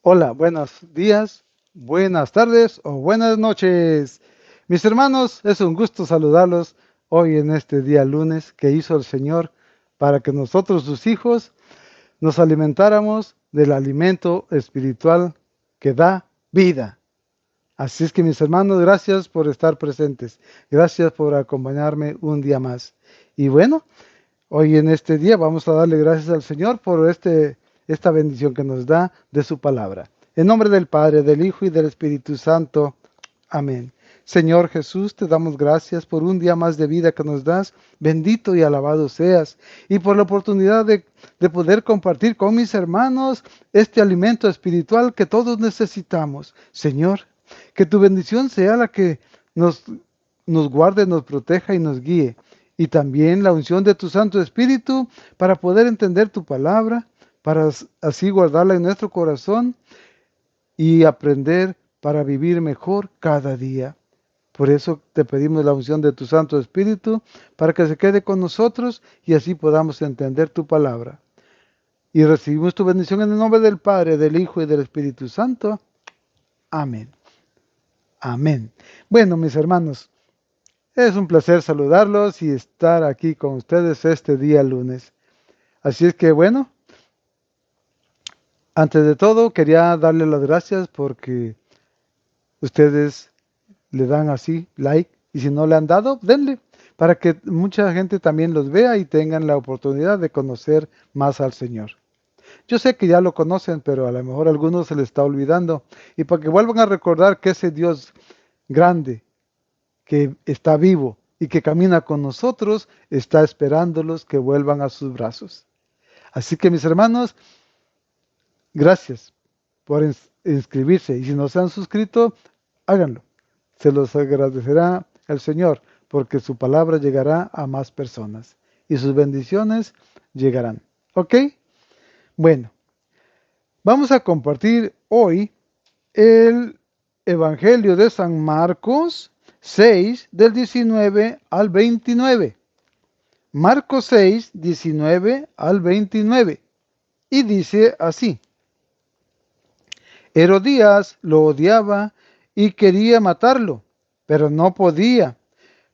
Hola, buenos días, buenas tardes o buenas noches. Mis hermanos, es un gusto saludarlos hoy en este día lunes que hizo el Señor para que nosotros, sus hijos, nos alimentáramos del alimento espiritual que da vida. Así es que mis hermanos, gracias por estar presentes. Gracias por acompañarme un día más. Y bueno, hoy en este día vamos a darle gracias al Señor por esta bendición que nos da de su palabra. En nombre del Padre, del Hijo y del Espíritu Santo. Amén. Señor Jesús, te damos gracias por un día más de vida que nos das. Bendito y alabado seas. Y por la oportunidad de poder compartir con mis hermanos este alimento espiritual que todos necesitamos. Señor, que tu bendición sea la que nos, nos guarde, nos proteja y nos guíe. Y también la unción de tu Santo Espíritu para poder entender tu palabra, para así guardarla en nuestro corazón y aprender para vivir mejor cada día. Por eso te pedimos la unción de tu Santo Espíritu para que se quede con nosotros y así podamos entender tu palabra. Y recibimos tu bendición en el nombre del Padre, del Hijo y del Espíritu Santo. Amén. Amén. Bueno, mis hermanos, es un placer saludarlos y estar aquí con ustedes este día lunes. Así es que bueno, antes de todo quería darles las gracias porque ustedes le dan así like y si no le han dado, denle para que mucha gente también los vea y tengan la oportunidad de conocer más al Señor. Yo sé que ya lo conocen, pero a lo mejor a algunos se les está olvidando y para que vuelvan a recordar que ese Dios grande que está vivo y que camina con nosotros, está esperándolos que vuelvan a sus brazos. Así que mis hermanos, gracias por inscribirse y si no se han suscrito, háganlo. Se los agradecerá el Señor porque su palabra llegará a más personas y sus bendiciones llegarán. ¿Ok? Bueno, vamos a compartir hoy el Evangelio de San Marcos 6 del 19 al 29. Marcos 6, 19 al 29. Y dice así: Herodías lo odiaba y quería matarlo, pero no podía,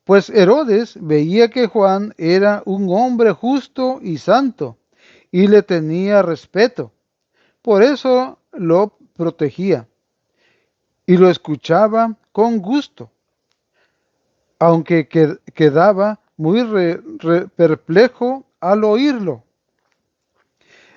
pues Herodes veía que Juan era un hombre justo y santo, y le tenía respeto. Por eso lo protegía y lo escuchaba con gusto, aunque quedaba muy perplejo al oírlo.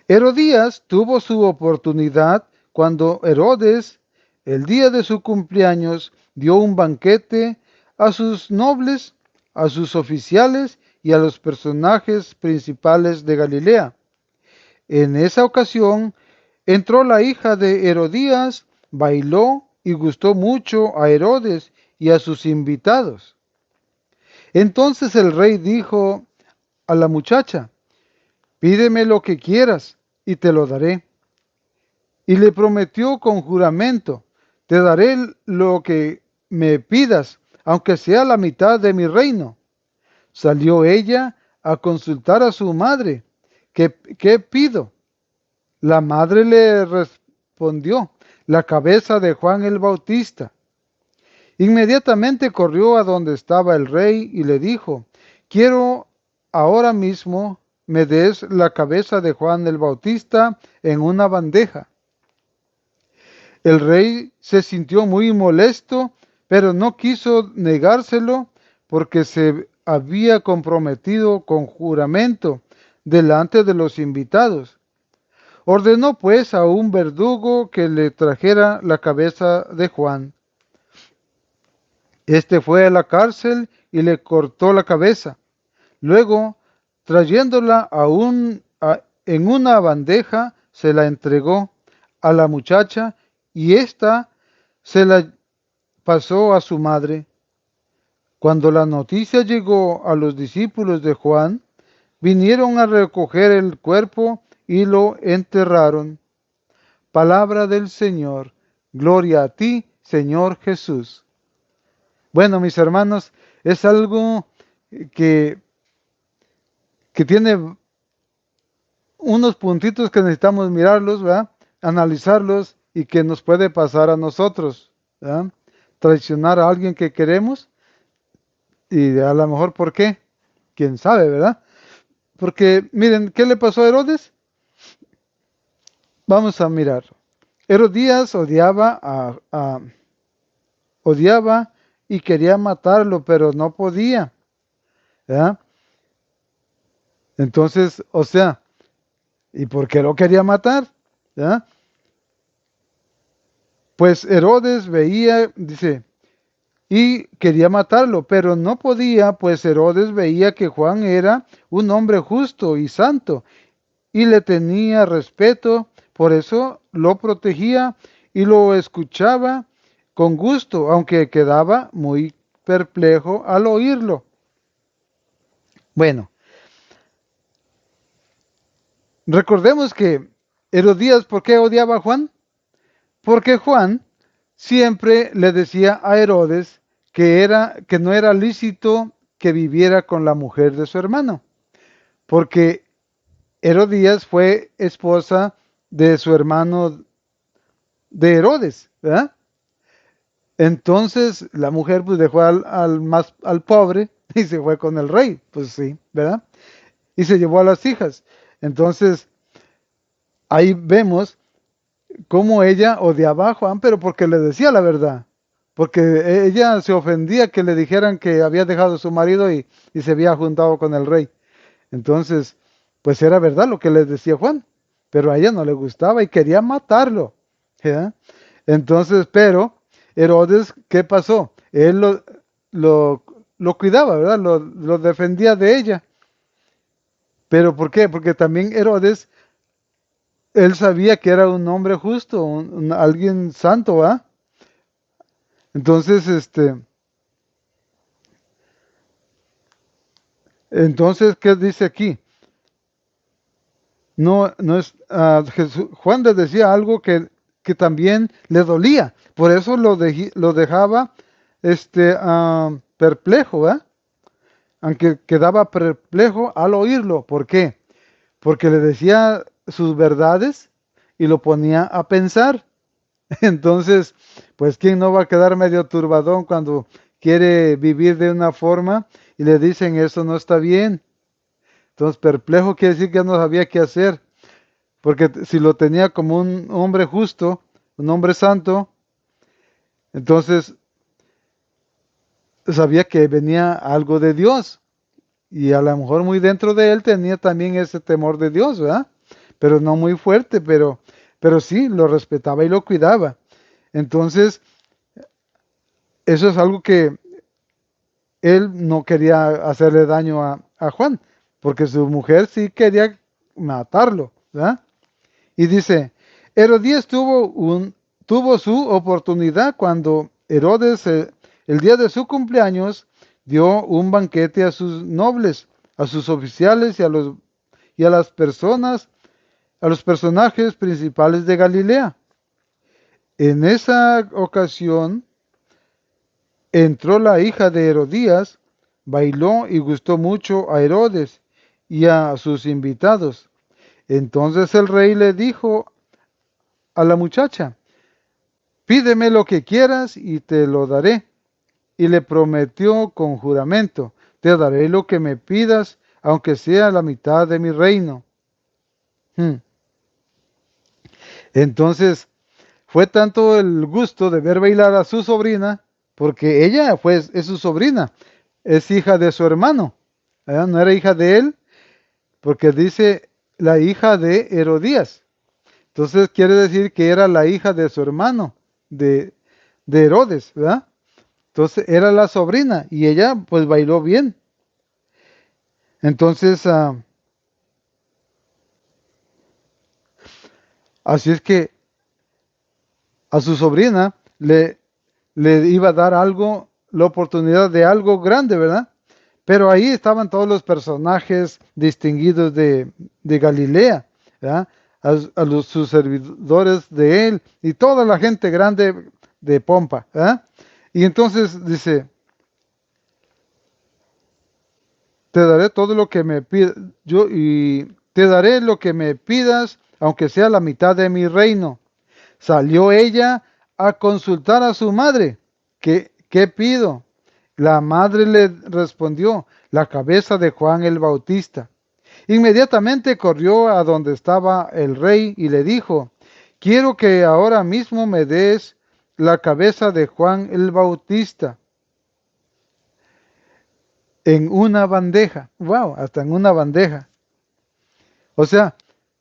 Herodías tuvo su oportunidad cuando Herodes, el día de su cumpleaños, dio un banquete a sus nobles, a sus oficiales y a los personajes principales de Galilea. En esa ocasión entró la hija de Herodías, bailó y gustó mucho a Herodes y a sus invitados. Entonces el rey dijo a la muchacha: Pídeme lo que quieras y te lo daré. Y le prometió con juramento: Te daré lo que me pidas, aunque sea la mitad de mi reino. Salió ella a consultar a su madre: ¿Qué pido? La madre le respondió: La cabeza de Juan el Bautista. Inmediatamente corrió a donde estaba el rey y le dijo: Quiero ahora mismo me des la cabeza de Juan el Bautista en una bandeja. El rey se sintió muy molesto, pero no quiso negárselo porque se había comprometido con juramento delante de los invitados. Ordenó pues a un verdugo que le trajera la cabeza de Juan. Este fue a la cárcel y le cortó la cabeza. Luego, trayéndola en una bandeja, se la entregó a la muchacha y ésta se la pasó a su madre. Cuando la noticia llegó a los discípulos de Juan, vinieron a recoger el cuerpo y lo enterraron. Palabra del Señor. Gloria a ti, Señor Jesús. Bueno, mis hermanos, es algo que, que tiene unos puntitos que necesitamos mirarlos, ¿verdad? Analizarlos y que nos puede pasar a nosotros, ¿verdad? Traicionar a alguien que queremos y a lo mejor ¿por qué? ¿Quién sabe, verdad? Porque miren, ¿qué le pasó a Herodes? Vamos a mirar. Herodías odiaba y quería matarlo, pero no podía, ¿verdad? Entonces, o sea, ¿y por qué lo quería matar? ¿verdad? Pues Herodes veía, dice, y quería matarlo, pero no podía, pues Herodes veía que Juan era un hombre justo y santo, y le tenía respeto, por eso lo protegía y lo escuchaba con gusto, aunque quedaba muy perplejo al oírlo. Bueno, recordemos que Herodías, ¿por qué odiaba a Juan? Porque Juan siempre le decía a Herodes que no era lícito que viviera con la mujer de su hermano, porque Herodías fue esposa de su hermano de Herodes, ¿verdad? Entonces la mujer pues dejó al pobre y se fue con el rey, pues sí, ¿verdad? Y se llevó a las hijas. Entonces ahí vemos cómo ella odiaba a Juan, pero porque le decía la verdad. Porque ella se ofendía que le dijeran que había dejado a su marido y se había juntado con el rey. Entonces, pues era verdad lo que le decía Juan, pero a ella no le gustaba y quería matarlo. ¿Ya? Entonces, pero Herodes, ¿qué pasó? Él lo, lo cuidaba, ¿verdad? Lo defendía de ella. ¿Pero por qué? Porque también Herodes, él sabía que era un hombre justo, alguien santo, ¿verdad? Entonces, ¿qué dice aquí? No es, Juan le decía algo que también le dolía, por eso lo dejaba, perplejo, ¿verdad? Aunque quedaba perplejo al oírlo. ¿Por qué? Porque le decía sus verdades y lo ponía a pensar. Entonces, pues, ¿quién no va a quedar medio turbadón cuando quiere vivir de una forma y le dicen eso no está bien? Entonces, perplejo quiere decir que no sabía qué hacer, porque si lo tenía como un hombre justo, un hombre santo, entonces sabía que venía algo de Dios y a lo mejor muy dentro de él tenía también ese temor de Dios, ¿verdad? Pero no muy fuerte, pero sí lo respetaba y lo cuidaba. Entonces, eso es algo que él no quería hacerle daño a Juan, porque su mujer sí quería matarlo, ¿verdad? Y dice, Herodías tuvo su oportunidad cuando Herodes, el día de su cumpleaños, dio un banquete a sus nobles, a sus oficiales y a las personas, a los personajes principales de Galilea. En esa ocasión entró la hija de Herodías, bailó y gustó mucho a Herodes y a sus invitados. Entonces el rey le dijo a la muchacha, pídeme lo que quieras y te lo daré. Y le prometió con juramento, te daré lo que me pidas, aunque sea la mitad de mi reino. Hmm. Entonces, fue tanto el gusto de ver bailar a su sobrina, porque ella pues es su sobrina, es hija de su hermano, ¿verdad? No era hija de él, porque dice la hija de Herodías. Entonces quiere decir que era la hija de su hermano, de Herodes, ¿verdad? Entonces era la sobrina y ella pues bailó bien. Entonces, así es que a su sobrina le iba a dar algo, la oportunidad de algo grande, ¿verdad? Pero ahí estaban todos los personajes distinguidos de Galilea, ¿verdad? Sus servidores de él y toda la gente grande de pompa, ¿verdad? Y entonces dice, te daré todo lo que me pidas, y te daré lo que me pidas, aunque sea la mitad de mi reino. salió ella a consultar a su madre. ¿Qué pido? La madre le respondió, la cabeza de Juan el Bautista. Inmediatamente corrió a donde estaba el rey y le dijo, quiero que ahora mismo me des la cabeza de Juan el Bautista en una bandeja. Wow, hasta en una bandeja. O sea,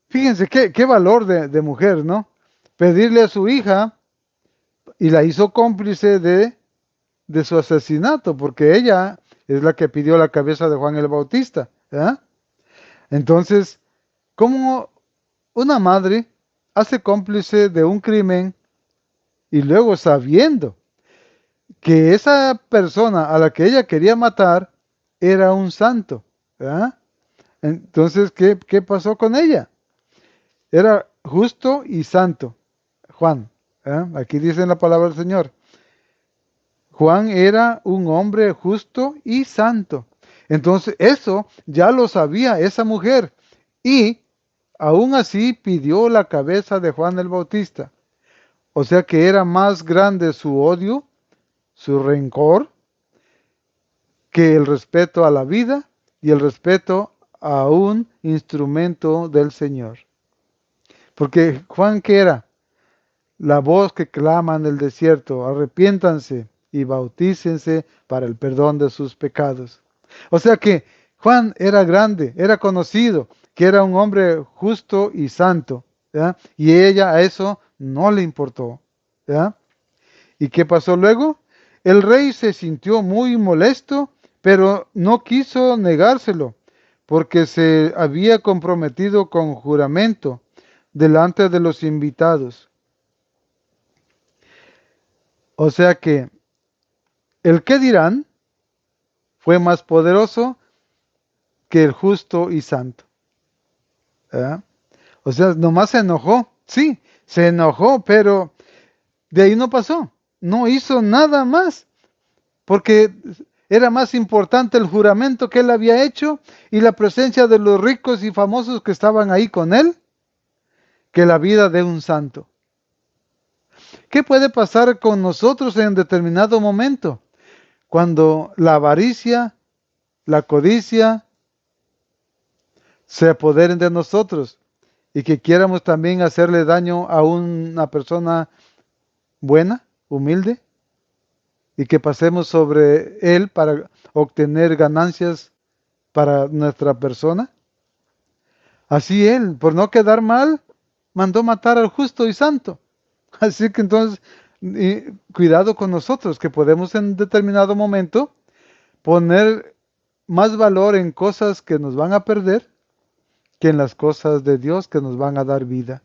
fíjense qué valor de mujer, ¿no? Pedirle a su hija y la hizo cómplice de su asesinato, porque ella es la que pidió la cabeza de Juan el Bautista. ¿Eh? Entonces, ¿cómo una madre hace cómplice de un crimen y luego sabiendo que esa persona a la que ella quería matar era un santo? ¿Eh? Entonces, ¿qué pasó con ella? Era justo y santo, Juan. Aquí dice en la palabra del Señor. Juan era un hombre justo y santo. Entonces, eso ya lo sabía esa mujer. Y aún así pidió la cabeza de Juan el Bautista. O sea que era más grande su odio, su rencor, que el respeto a la vida y el respeto a un instrumento del Señor. Porque Juan, ¿qué era? La voz que clama en el desierto, arrepiéntanse y bautícense para el perdón de sus pecados. O sea que Juan era grande, era conocido, que era un hombre justo y santo, ¿ya? Y ella a eso no le importó, ¿ya? ¿Y qué pasó luego? El rey se sintió muy molesto, pero no quiso negárselo, porque se había comprometido con juramento delante de los invitados. O sea que el qué dirán fue más poderoso que el justo y santo. ¿Verdad? O sea, nomás se enojó. Sí, se enojó, pero de ahí no pasó. No hizo nada más, porque era más importante el juramento que él había hecho y la presencia de los ricos y famosos que estaban ahí con él, que la vida de un santo. ¿Qué puede pasar con nosotros en determinado momento? Cuando la avaricia, la codicia, se apoderen de nosotros y que quieramos también hacerle daño a una persona buena, humilde, y que pasemos sobre él para obtener ganancias para nuestra persona. Así él, por no quedar mal, mandó matar al justo y santo. Así que entonces, cuidado con nosotros, que podemos en determinado momento poner más valor en cosas que nos van a perder que en las cosas de Dios que nos van a dar vida.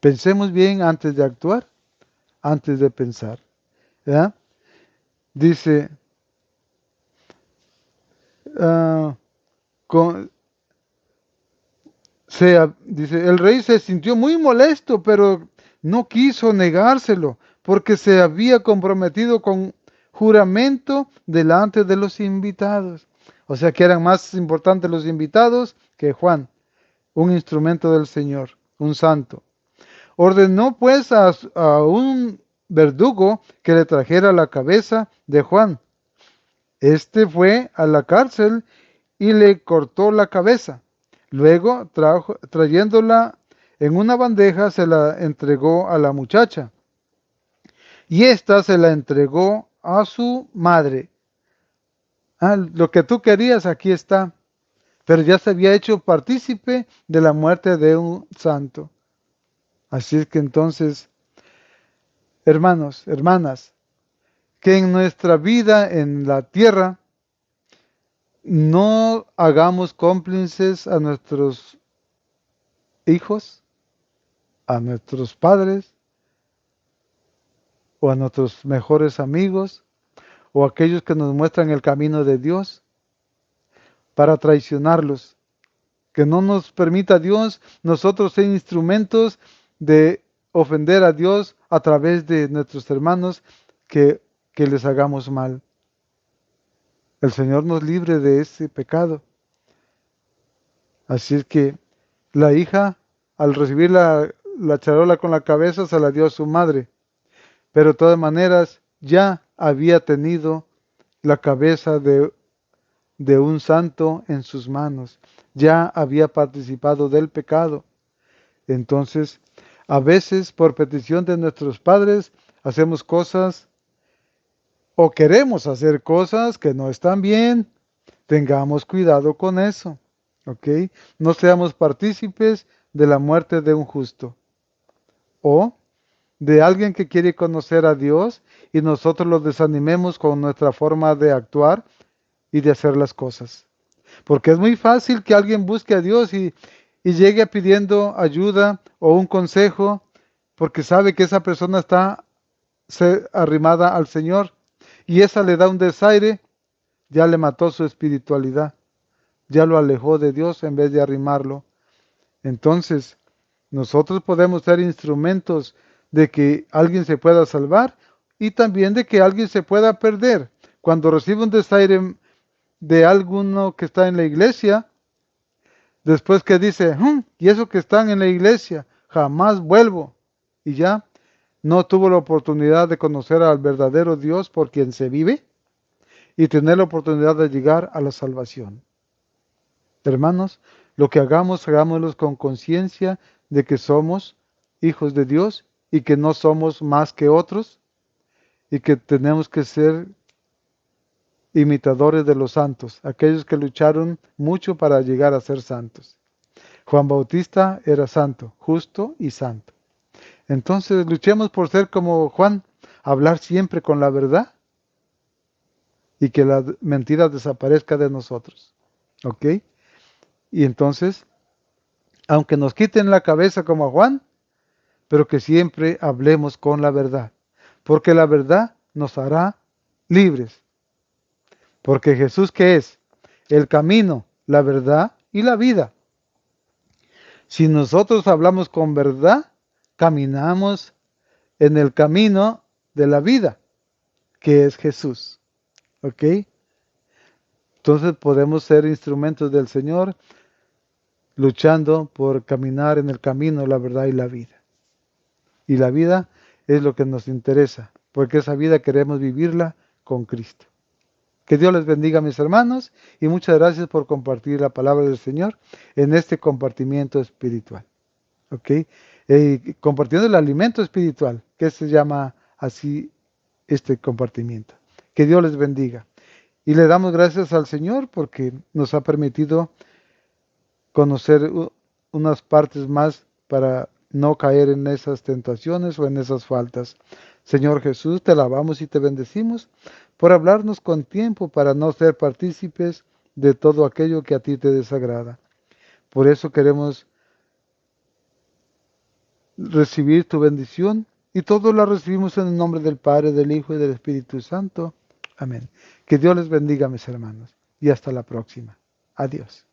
Pensemos bien antes de actuar, antes de pensar. ¿Ya? Dice, ah, con- dice, el rey se sintió muy molesto, pero no quiso negárselo, porque se había comprometido con juramento delante de los invitados. O sea que eran más importantes los invitados que Juan, un instrumento del Señor, un santo. Ordenó pues a un verdugo que le trajera la cabeza de Juan. Este fue a la cárcel y le cortó la cabeza. Luego, trayéndola en una bandeja, se la entregó a la muchacha. Y ésta se la entregó a su madre. Lo que tú querías, aquí está. Pero ya se había hecho partícipe de la muerte de un santo. Así es que entonces, hermanos, hermanas, que en nuestra vida en la tierra no hagamos cómplices a nuestros hijos, a nuestros padres o a nuestros mejores amigos o a aquellos que nos muestran el camino de Dios para traicionarlos. Que no nos permita Dios nosotros ser instrumentos de ofender a Dios a través de nuestros hermanos que les hagamos mal. El Señor nos libre de ese pecado. Así es que la hija, al recibir la charola con la cabeza se la dio a su madre, pero de todas maneras ya había tenido la cabeza de un santo en sus manos, ya había participado del pecado. Entonces, a veces por petición de nuestros padres hacemos cosas o queremos hacer cosas que no están bien. Tengamos cuidado con eso, ¿ok? No seamos partícipes de la muerte de un justo o de alguien que quiere conocer a Dios y nosotros lo desanimemos con nuestra forma de actuar y de hacer las cosas. Porque es muy fácil que alguien busque a Dios y llegue pidiendo ayuda o un consejo porque sabe que esa persona está arrimada al Señor y esa le da un desaire, ya le mató su espiritualidad, ya lo alejó de Dios en vez de arrimarlo. Entonces, nosotros podemos ser instrumentos de que alguien se pueda salvar y también de que alguien se pueda perder. Cuando recibe un desaire de alguno que está en la iglesia, después que dice, y eso que están en la iglesia, jamás vuelvo. Y ya no tuvo la oportunidad de conocer al verdadero Dios por quien se vive y tener la oportunidad de llegar a la salvación. Hermanos, lo que hagamos, hagámoslo con conciencia de que somos hijos de Dios y que no somos más que otros y que tenemos que ser imitadores de los santos, aquellos que lucharon mucho para llegar a ser santos. Juan Bautista era santo, justo y santo. Entonces luchemos por ser como Juan, hablar siempre con la verdad y que la mentira desaparezca de nosotros. ¿Ok? Y entonces, aunque nos quiten la cabeza como a Juan, pero que siempre hablemos con la verdad, porque la verdad nos hará libres. Porque Jesús, ¿qué es? El camino, la verdad y la vida. Si nosotros hablamos con verdad, caminamos en el camino de la vida, que es Jesús. ¿Ok? Entonces podemos ser instrumentos del Señor luchando por caminar en el camino, la verdad y la vida. Y la vida es lo que nos interesa, porque esa vida queremos vivirla con Cristo. Que Dios les bendiga, mis hermanos, y muchas gracias por compartir la palabra del Señor en este compartimiento espiritual. ¿Ok? Compartiendo el alimento espiritual, que se llama así este compartimiento. Que Dios les bendiga. Y le damos gracias al Señor porque nos ha permitido conocer unas partes más para no caer en esas tentaciones o en esas faltas. Señor Jesús, te alabamos y te bendecimos por hablarnos con tiempo para no ser partícipes de todo aquello que a ti te desagrada. Por eso queremos recibir tu bendición y todo la recibimos en el nombre del Padre, del Hijo y del Espíritu Santo. Amén. Que Dios les bendiga, mis hermanos, y hasta la próxima. Adiós.